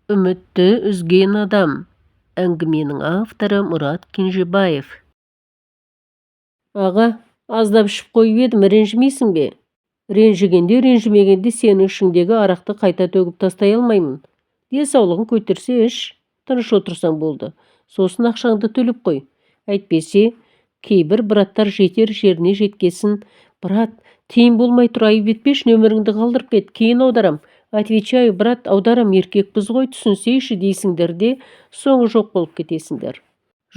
Үмітті үзген адам. Әңгіменің авторы Мұрат Кенжебаев. Аға, аздап ішіп қойып едім, ренжімейсің бе? Ренжімегенде сенің ішіңдегі арақты қайта төгіп тастай алмаймын. Денсаулығың көтерсе іш, тыныш отырсаң болды. Сосын ақшаңды төлеп қой. Әйтпесе, кейбір браттар жетер жеріне жеткесін. Брат, тиын болмай тұр, айып етпеші, нөміріңді қалдырып кет, кейін аударам. Отвечаю, брат, аударам, еркекпіз ғой, түсінсейші дейсіңдер де, соңы жоқ болып кетесіңдер.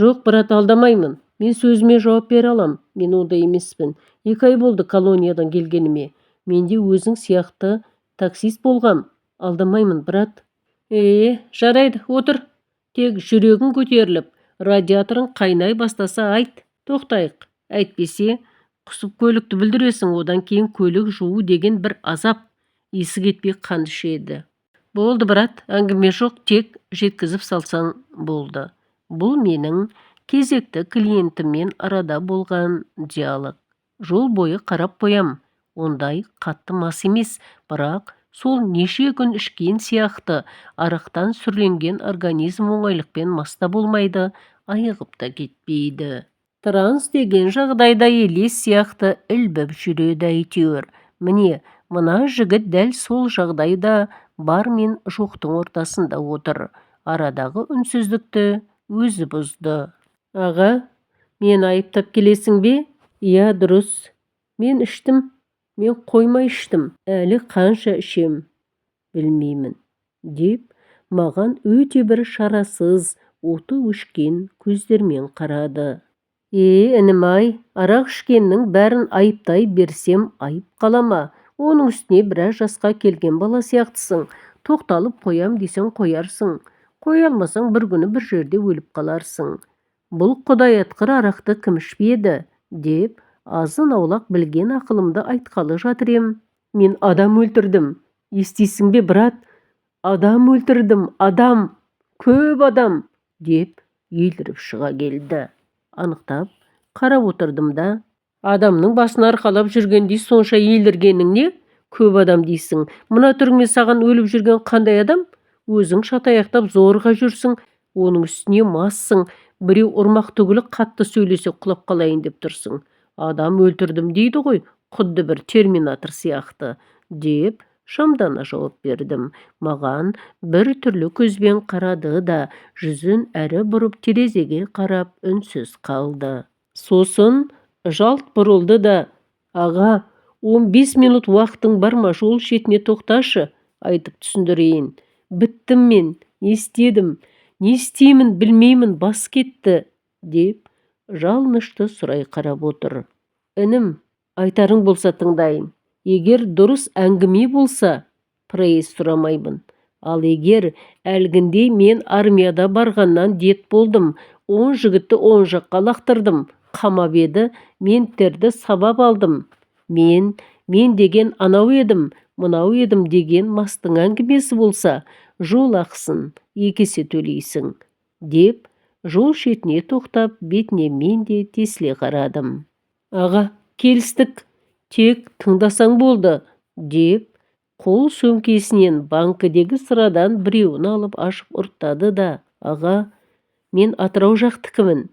Жоқ, брат, алдамаймын. Мен сөзіме жауап бере алам. Мен ондай емеспін. 2 ай болды колониядан келгеніме. Менде өзің сияқты таксист болғам. Алдамаймын, брат. Жарайды, отыр. Тек жүрегің көтеріліп, радиаторың қайнай бастаса айт, тоқтайық. Әйтпесе, құсып көлікті бүлдіресің, одан кейін көлік жуу деген бір азап. Есі кетпей қан ішеді. Болды, брат, әңгіме жоқ, тек жеткізіп салсаң болды. Бұл менің кезекті клиентіммен арада болған диалог. Жол бойы қарап қоям. Ондай қатты мас емес, бірақ сол неше күн ішкен сияқты арақтан сүрленген организм оңайлықпен маста болмайды, айығып та кетпейді. Транс деген жағдайда елес сияқты ілбіп жүреді әйтеуір. Міне, мына жігіт дәл сол жағдайда бар мен жоқтың ортасында отыр. Арадағы үнсіздікті өзі бұзды. Аға, мен айыптап келесің бе? Иә, дұрыс. Мен іштім. Мен қоймай іштім. Әлі қанша ішем? Білмеймін. Деп, маған өте бір шарасыз, оты өшкен көздермен қарады. Інім-ай, арақ ішкеннің бәрін айыптай берсем айып қалама. Оның үстіне біраз жасқа келген бала сияқтысың. Тоқталып қоям десең қоярсың. Қоя алмасаң бір күні бір жерде өліп қаларсың. Бұл құдай атқыр арақты кім ішпеді? Деп, азын аулақ білген ақылымды айтқалы жатыр ем. Мен адам өлтірдім. Естисің бе, брат? Адам өлтірдім, адам, көп адам, деп еліріп шыға келді. Анықтап, қарап отырдым да. Адамның басын арқалап жүргендей сонша еліргенің не? Көп адам дейсің. Мына түріңмен саған өліп жүрген қандай адам? Өзің шатаяқтап зорға жүрсің, оның үстіне массың. Біреу ұрмақ түгілі қатты сөйлесе құлап қалайын деп тұрсың. Адам өлтірдім дейді ғой, құдды бір терминатор сияқты, деп шамдана жауап бердім. Маған бір түрлі көзбен қарады да, жүзін әрі бұрып терезеге қарап үнсіз қалды. Сосын жалт бұрылды да, аға, 15 минут уақытың бар ма, жол шетіне тоқташы, айтып түсіндірейін. Біттім мен, не істедім, не істеймін білмеймін, бас кетті, деп жалынышты сұрай қарап отыр. Інім, айтарың болса тыңдайын. Егер дұрыс әңгіме болса, прайыз сұрамаймын. Ал егер әлгінде мен армияда барғаннан дет болдым, 10 жігітті 10 жаққа лақтырдым, қамап еді, менттерді сабап алдым. Мен деген анау едім, мынау едім деген мастың әңгімесі болса, жол ақысын 2 есе төлейсің, деп жол шетіне тоқтап, бетіне мен де тесіле қарадым. Аға, келістік, тек тыңдасаң болды, деп қол сөмкесінен банкідегі sıрадан біреуін алып ашып ұрттады да, аға, мен Атырау жақтікімін.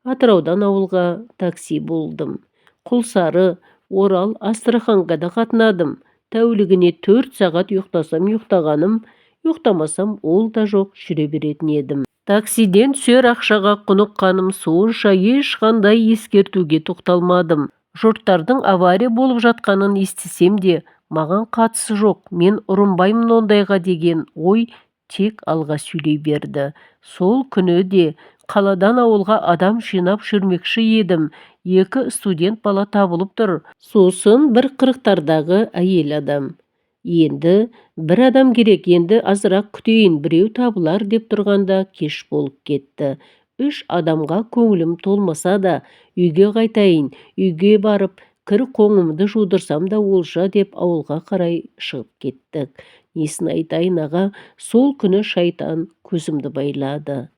Атыраудан ауылға такси болдым. Құлсары, Орал, Астраханға да қатынадым. Тәулігіне 4 сағат ұйықтасам ұйықтағаным, ұйықтамасам ол да жоқ, жүре беретін едім. Таксиден түсер ақшаға құныққаным сонша ешқандай ескертуге тоқталмадым. Жұрттардың авария болып жатқанын естісем де, маған қатысы жоқ, мен ұрынбаймын ондайға деген ой тек алға сөйлей берді. Сол күні де қаладан ауылға адам жинап жүрмекші едім. 2 студент бала табылып тұр. Сосын бір 40-тардағы әйел адам. Енді бір адам керек, енді азырақ күтейін, біреу табылар деп тұрғанда кеш болып кетті. 3 адамға көңілім толмаса да, үйге қайтайын, үйге барып, кір қоңымды жудырсам да олжа деп ауылға қарай шығып кеттік. Несін айтайын аға, сол күні шайтан көзімді байлады.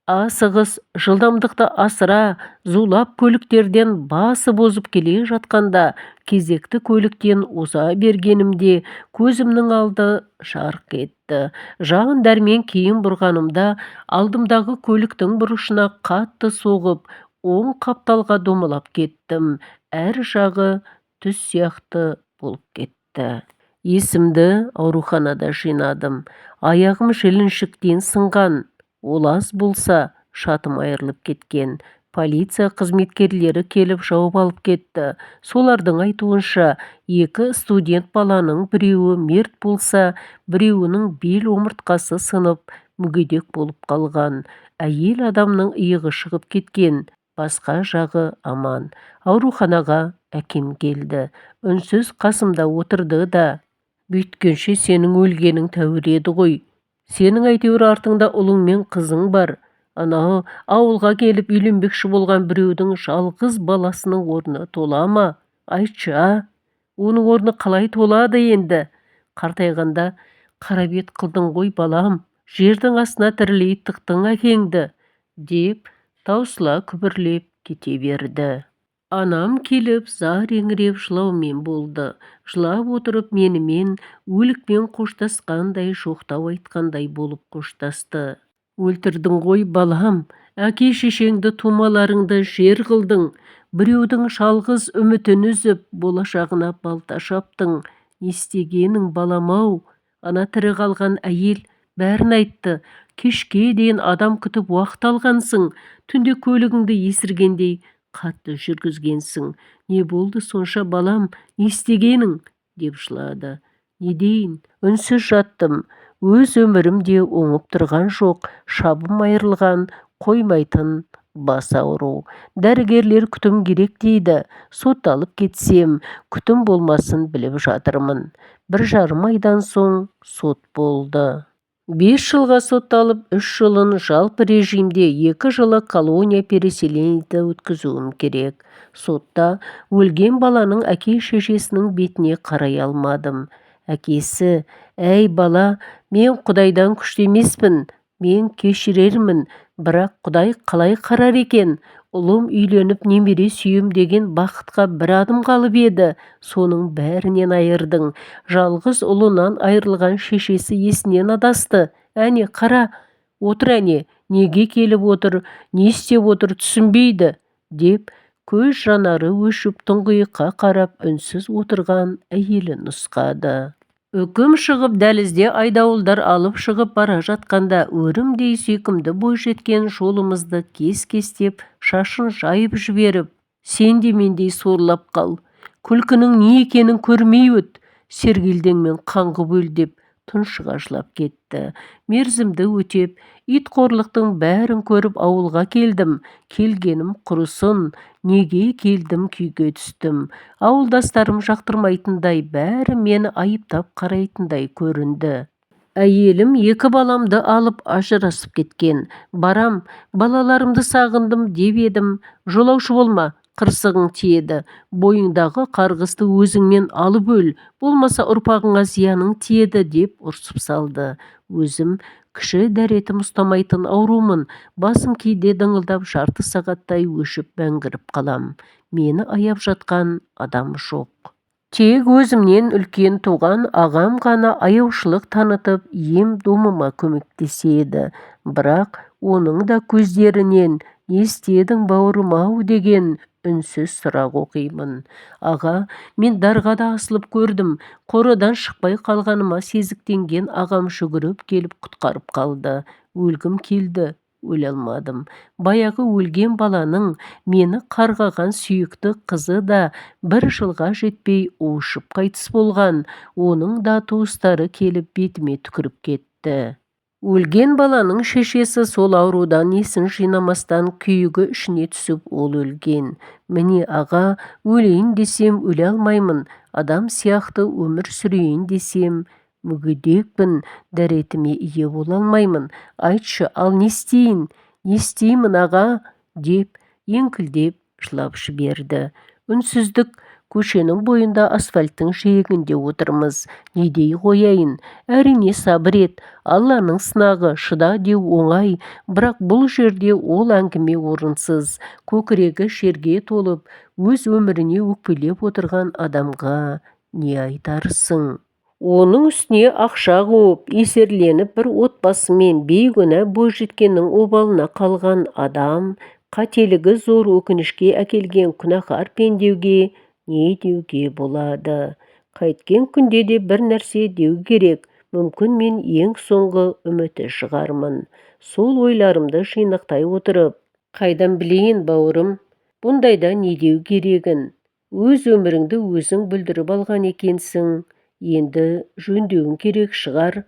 Асығыс, жылдамдықты асыра, зулап көліктерден басып озып келе жатқанда, кезекті көліктен оза бергенімде көзімнің алды жарқ етті. Жан дәрмен кейін бұрғанымда, алдымдағы көліктің бұрышына қатты соғып, оң қапталға домалап кеттім. Әр жағы түс сияқты болып кетті. Есімді ауруханада жинадым. Аяғым жіліншіктен сынған. Ол аз болса, шатым айырылып кеткен. Полиция қызметкерлері келіп жауап алып кетті. Солардың айтуынша, 2 студент баланың біреуі мерт болса, біреуінің бел омыртқасы сынып, мүгедек болып қалған. Әйел адамның иығы шығып кеткен. Басқа жағы аман. Ауруханаға әкем келді. Үнсіз қасымда отырды да: "Бүйткенше сенің өлгенің тәуір еді ғой. Сенің әйтеуір артыңда ұлың мен қызың бар. Анау ауылға келіп үйленбекші болған біреудің жалғыз баласының орны тола ма? Айтшы, оның орны қалай толады енді? Қартайғанда қара бет қылдың ғой балам, жердің астына тірілей тықтың әкеңді", деп таусыла күбірлеп кете берді. Анам келіп зар еңіреп жылаумен болды. Жылап отырып менімен өлікпен қоштасқандай, жоқтау айтқандай болып қоштасты. "Өлтірдің ғой балам, әке шешеңді, тумаларыңды жер қылдың. Біреудің жалғыз үмітін үзіп, болашағына балта шаптың. Не істегенің балам-ау?" Ана тірі қалған әйел бәрін айтты. "Кешке дейін адам күтіп уақыт алғансың. Түнде көлігіңді есіргендей қатты жүргізгенсің. Не болды сонша балам, не істегенің?" деп жылады. Не дейін, үнсіз жаттым. Өз өмірімде оңып тұрған жоқ. Шабым айырылған, қоймайтын бас ауру. Дәрігерлер күтім керек дейді. Сотталып кетсем, күтім болмасын біліп жатырмын. 1,5 айдан соң сот болды. 5 жылға сотталып, 3 жылын жалпы режимде, 2 жылы колония переселенияда өткізуім керек. Сотта өлген баланың әке шешесінің бетіне қарай алмадым. Әкесі: "Әй бала, мен Құдайдан күшті емеспін, мен кешірермін, бірақ Құдай қалай қарар екен? Ұлым үйленіп немере сүйем деген бақытқа бір адым қалып еді, соның бәрінен айырдың. Жалғыз ұлынан айырылған шешесі есінен адасты. Әне қара, отыр әне, неге келіп отыр, не істеп отыр түсінбейді", деп көз жанары өшіп тұңғиыққа қарап үнсіз отырған әйелін нұсқады. Үкім шығып, дәлізде айдауылдар алып шығып бара жатқанда, өрімдей сүйкімді бойжеткен жолымызды кес-кестеп, шашын жайып жіберіп: "Сен де мендей сорлап қал. Күлкінің не екенін көрмей өт. Сергелдеңмен қаңғып өл", деп тұншыға жылап кетті. Мерзімді өтеп, итқорлықтың бәрін көріп ауылға келдім. Келгенім құрысын, неге келдім күйге түстім. Ауылдастарым жақтырмайтындай, бәрі мені айыптап қарайтындай көрінді. Әйелім 2 баламды алып ажырасып кеткен. Барам, балаларымды сағындым деп едім. "Жолаушы болма, қырсығың тиеді. Бойыңдағы қарғысты өзіңмен алып өл, болмаса ұрпағыңа зияның тиеді", деп ұрсып салды. Өзім кіші дәретім ұстамайтын аурумын. Басым кейде дыңылдап жарты сағаттай өшіп мәңгіріп қалам. Мені аяп жатқан адам жоқ. Тек өзімнен үлкен туған ағам ғана аяушылық танытып, ем-домыма көмектеседі. Бірақ оның да көздерінен "Не істедің бауырым-ау?" деген үнсіз сұрақ оқимын. "Аға, мен дарға да асылып көрдім. Қорадан шықпай қалғаныма сезіктенген ағам жүгіріп келіп құтқарып қалды. Өлгім келді, өле алмадым. Баяғы өлген баланың, мені қарғаған сүйікті қызы да 1 жылға жетпей уышып қайтыс болған. Оның да туыстары келіп бетіме түкіріп кетті. Өлген баланың шешесі сол аурудан есін жинамастан күйігі ішіне түсіп ол өлген. Міне аға, өлейін десем өле алмаймын. Адам сияқты өмір сүрейін десем мүгедекпін, дәретіме ие бола алмаймын. Айтшы, ал не істейін? Не істеймін аға?" деп еңкілдеп жылап жіберді. Үнсіздік Көшенің бойында асфальттың жиегінде отырмыз. Не дей қояйын? Әрине сабыр ет. Алланың сынағы, шыда деу оңай, бірақ бұл жерде ол әңгіме орынсыз. Көкірегі шерге толып, өз өміріне өкпелеп отырған адамға не айтарсың? Оның үстіне ақша қуып, есерленіп бір отбасымен бейкүнә бойжеткеннің обалына қалған адам, қателігі зор өкінішке әкелген күнәһар пендеуге не деуге болады? Қайткен күнде де бір нәрсе деу керек, мүмкін мен ең соңғы үміті шығармын. Сол ойларымды жинақтай отырып, қайдан білейін, бауырым, бұндайда не деу керегін? Өз өміріңді өзің бүлдіріп алған екенсің. Енді жөндеуің керек шығар.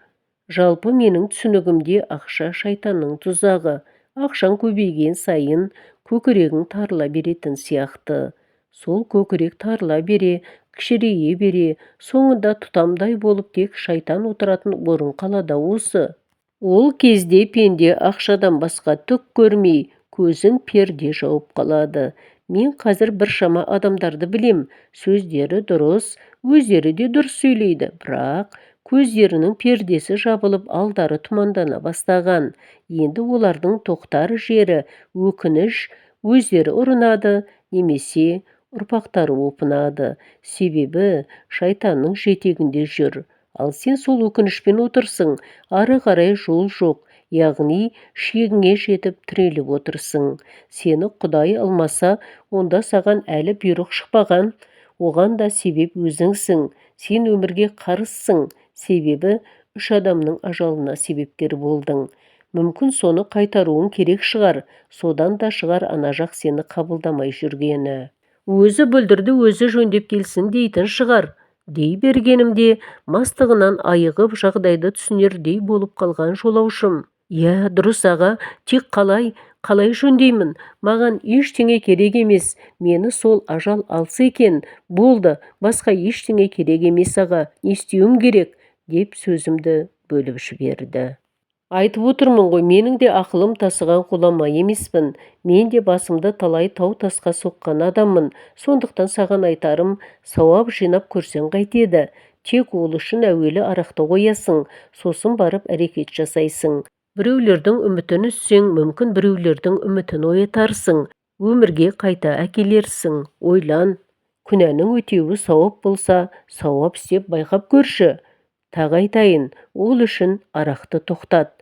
Жалпы менің түсінігімде ақша шайтанның тұзағы. Ақшаң көбейген сайын көкірегің тарыла беретін сияқты. Сол көкірек тарыла бере, кішірейе бере, соңында тұтамдай болып тек шайтан отыратын орын қалада осы. Ол кезде пенде ақшадан басқа түк көрмей, көзін перде жауып қалады. Мен қазір біршама адамдарды білем, сөздері дұрыс, өздері де дұрыс сөйлейді, бірақ көздерінің пердесі жабылып, алдары тұмандана бастаған. Енді олардың тоқтар жері өкініш, өздері ұрынады, немесе ұрпақтары опынады. Себебі шайтанның жетегінде жүр. Ал сен сол өкінішпен отырсың, ары қарай жол жоқ, яғни шегіңе жетіп тіреліп отырсың. Сені Құдай алмаса, онда саған әлі бұйрық шықпаған. Оған да себеп өзіңсің. Сен өмірге қарызсың, себебі 3 адамның ажалына себепкер болдың. Мүмкін соны қайтаруың керек шығар, содан да шығар ана жақ сені қабылдамай жүргені. Өзі бүлдірді, өзі жөндеп келсін дейтін шығар. Дей бергенімде, мастығынан айығып жағдайды түсінердей болып қалған жолаушым. Иә, дұрыс аға, тек қалай жөндеймін? Маған ештеңе керек емес. Мені сол ажал алса екен, болды, басқа ештеңе керек емес аға. Не істеуім керек? Деп сөзімді бөліп жіберді. Айтып отырмын ғой, менің де ақылым тасыған құлама емеспін. Мен де басымды талай тау тасқа соққан адаммын. Сондықтан саған айтарым, сауап жинап көрсең қайтеді. Тек ол үшін әуелі арақты қоясың, сосын барып әрекет жасайсың. Біреулердің үмітін үзсең, мүмкін біреулердің үмітін оятарсың. Өмірге қайта әкелерсің. Ойлан. Күнәнің өтеуі сауап болса, сауап істеп байқап көрші. Тағы айтайын, ол үшін арақты тоқтат.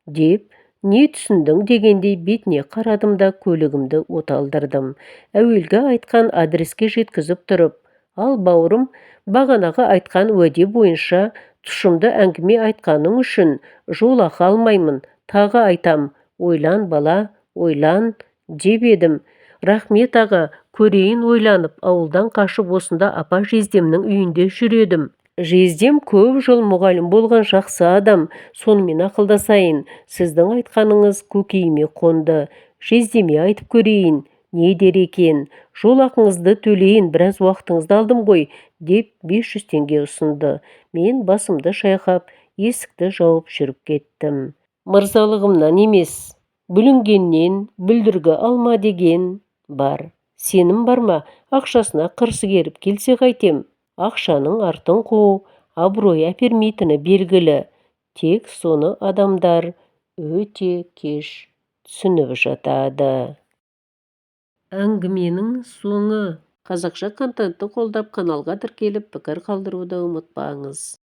Деп, не түсіндің дегендей бетіне қарадым да көлігімді оталдырдым. Әуелгі айтқан адреске жеткізіп тұрып, ал бауырым, бағанағы айтқан уәде бойынша тұшымды әңгіме айтқаның үшін жолақы алмаймын, тағы айтам, ойлан бала, ойлан, деп едім. Рахмет аға, көрейін ойланып, ауылдан қашып осында апа жездемнің үйінде жүредім. Жездем көп жыл мұғалім болған жақсы адам, сонымен ақылдасайын. Сіздің айтқаныңыз көкейіме қонды. Жездеме айтып көрейін, не дер екен? Жол ақыңызды төлейін, біраз уақытыңызды алдым ғой, деп 500 теңге ұсынды. Мен басымды шайқап, есікті жауып жүріп кеттім. Мырзалығымнан емес, бүлінгеннен бүлдіргі алма деген бар. Сенім бар ма? Ақшасына қырсы керіп келсе қайтем? Ақшаның артын қуу, абырой әпермейтіні белгілі. Тек соны адамдар өте кеш түсініп жатады. Әңгіменің соңы. Қазақша контентті қолдап, каналға тіркеліп, пікір қалдыруды ұмытпаңыз.